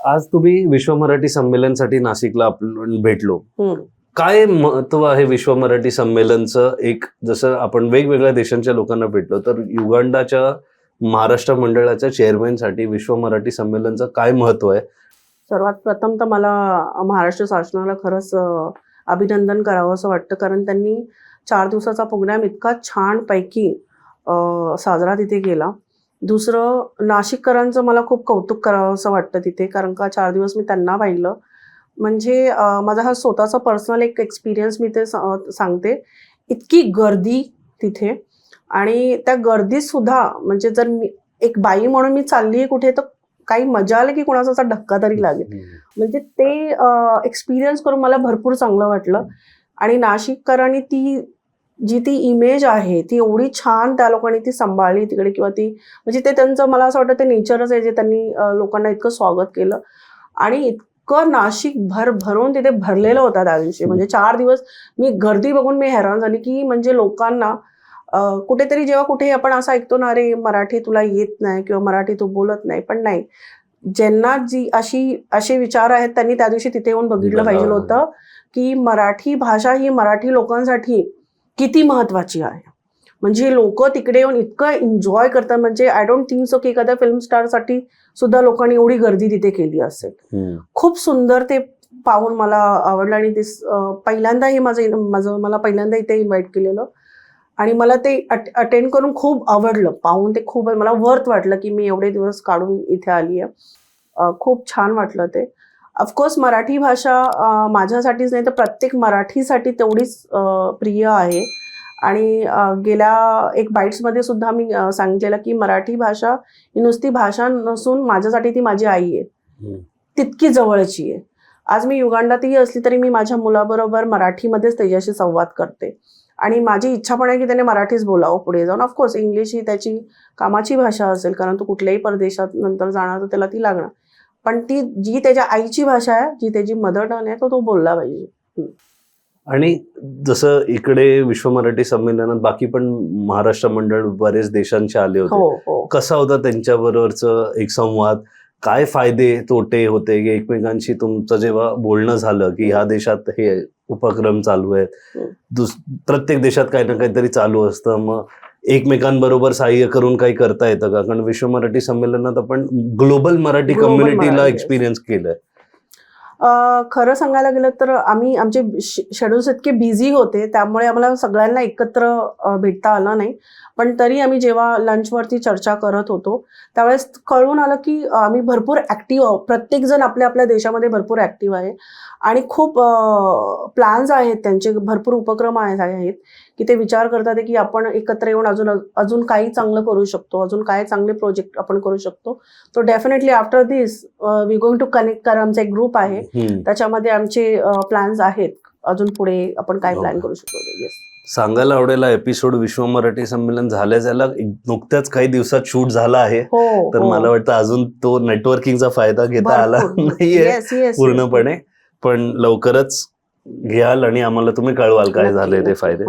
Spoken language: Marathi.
आज तुम्ही विश्व मराठी संमेलनासाठी नाशिकला आपण भेटलो. काय महत्व आहे विश्व मराठी संमेलनचं? एक जसं आपण वेगवेगळ्या देशांच्या लोकांना भेटलो, तर युगांडाच्या महाराष्ट्र मंडळाच्या चेअरमॅनसाठी विश्व मराठी संमेलनचं काय महत्व आहे? सर्वात प्रथम तर मला महाराष्ट्र शासनाला खरंच अभिनंदन करावं असं वाटतं, कारण त्यांनी 4 दिवसाचा प्रोग्राम इतका छानपैकी साजरा तिथे केला. दुसरं, नाशिककरांचं मला खूप कौतुक करावं असं वाटतं तिथे, कारण का 4 दिवस मी त्यांना पाहिलं. म्हणजे माझा हा स्वतःचा पर्सनल एक एक्सपिरियन्स मी ते सांगते. इतकी गर्दी तिथे, आणि त्या गर्दीत सुद्धा म्हणजे जर मी एक बाई म्हणून मी चालली आहे कुठे, तर काही मजा आली की कोणाचा असा धक्का तरी लागेल. म्हणजे ते एक्सपिरियन्स करून मला भरपूर चांगलं वाटलं. आणि नाशिककरांनी ती इमेज आहे ती एवढी छान त्या लोकांनी ती सांभाळली तिकडे, किंवा ती म्हणजे ते त्यांचं मला असं वाटतं ते नेचरच आहे जे त्यांनी लोकांना इतकं स्वागत केलं. आणि इतकं नाशिक भरून तिथे भरलेलं होतं त्या दिवशी. म्हणजे 4 दिवस मी गर्दी बघून मी हैराण झाली की म्हणजे लोकांना कुठेतरी जेव्हा कुठे आपण असं ऐकतो ना, अरे मराठी तुला येत नाही किंवा मराठी तू बोलत नाही, पण नाही, ज्यांना असे विचार आहेत त्यांनी त्या दिवशी तिथे येऊन बघितलं पाहिजे होतं की मराठी भाषा ही मराठी लोकांसाठी किती महत्वाची आहे. म्हणजे लोक तिकडे येऊन इतकं एन्जॉय करतात. म्हणजे आय डोंट थिंक सो की एखाद्या फिल्म स्टारसाठी सुद्धा लोकांनी एवढी गर्दी तिथे केली असेल. खूप सुंदर ते पाहून मला आवडलं. आणि ते पहिल्यांदाही मला पहिल्यांदा इथे इन्व्हाइट केलेलं, आणि मला ते अटेंड करून खूप आवडलं. पाहून ते खूप मला वर्थ वाटलं की मी एवढे दिवस काढून इथे आली आहे. खूप छान वाटलं ते. ऑफकोर्स मराठी भाषा माझ्यासाठीच नाही तर प्रत्येक मराठीसाठी तेवढीच प्रिय आहे. आणि गेल्या एक बाईट्समध्ये सुद्धा मी सांगितलेलं की मराठी भाषा ही नुसती भाषा नसून माझ्यासाठी ती माझी आई आहे, तितकी जवळची आहे. आज मी युगांडातही असली तरी मी माझ्या मुलाबरोबर मराठीमध्येच त्याच्याशी संवाद करते. आणि माझी इच्छा पण आहे की त्याने मराठीच बोलावं पुढे जाऊन. ऑफकोर्स इंग्लिश ही त्याची कामाची भाषा असेल, कारण तो कुठल्याही परदेशात नंतर जाणार तर त्याला ती लागणार, पण ती जी त्याच्या आईची भाषा आहे, जी त्याची मदर टंग आहे, तो बोलला पाहिजे. आणि जसं इकडे विश्व मराठी संमेलनात बाकी पण महाराष्ट्र मंडळ बरेच देशांचे आले होते, कसा होता त्यांच्याबरोबरचं एक संवाद? काय फायदे तोटे होते की एकमेकांशी तुमचं जेव्हा बोलणं झालं की ह्या देशात हे उपक्रम चालू आहेत, प्रत्येक देशात काही ना काहीतरी चालू असतं, मग एकमेकांबरोबर सहाय्य करून काही करता येतं का? कारण विश्व मराठी संमेलनात आपण ग्लोबल मराठी कम्युनिटीला एक्सपिरियन्स केलंय. खरं सांगायला गेलं तर आमचे शेड्यूल्स इतके बिझी होते, त्यामुळे आम्हाला सगळ्यांना एकत्र भेटता आलं नाही. पण तरी आम्ही जेव्हा लंचवरती चर्चा करत होतो त्यावेळेस कळून आलं की आम्ही भरपूर ॲक्टिव्ह आहोत. प्रत्येकजण आपल्या आपल्या देशामध्ये भरपूर ॲक्टिव्ह आहे, आणि खूप प्लॅन्स आहेत त्यांचे, भरपूर उपक्रम आहेत की ते विचार करतात की आपण एकत्र येऊन अजून काही चांगलं करू शकतो, अजून काय चांगले प्रोजेक्ट आपण करू शकतो. तो definitely after this we going to connect करा. आमचा एक ग्रुप आहे, त्याच्यामध्ये आमचे प्लॅन्स आहेत अजून पुढे आपण काय प्लॅन करू शकतो. येस, सांगायला आवडेल, एपिसोड विश्व मराठी संमेलन झाल्या नुकत्याच काही दिवसात शूट झाला आहे, तर मला वाटतं अजून तो नेटवर्किंगचा फायदा घेता आला नाहीये पूर्णपणे, पण लवकरच घ्याल आणि आम्हाला तुम्ही कळवाल काय झाले ते फायदे.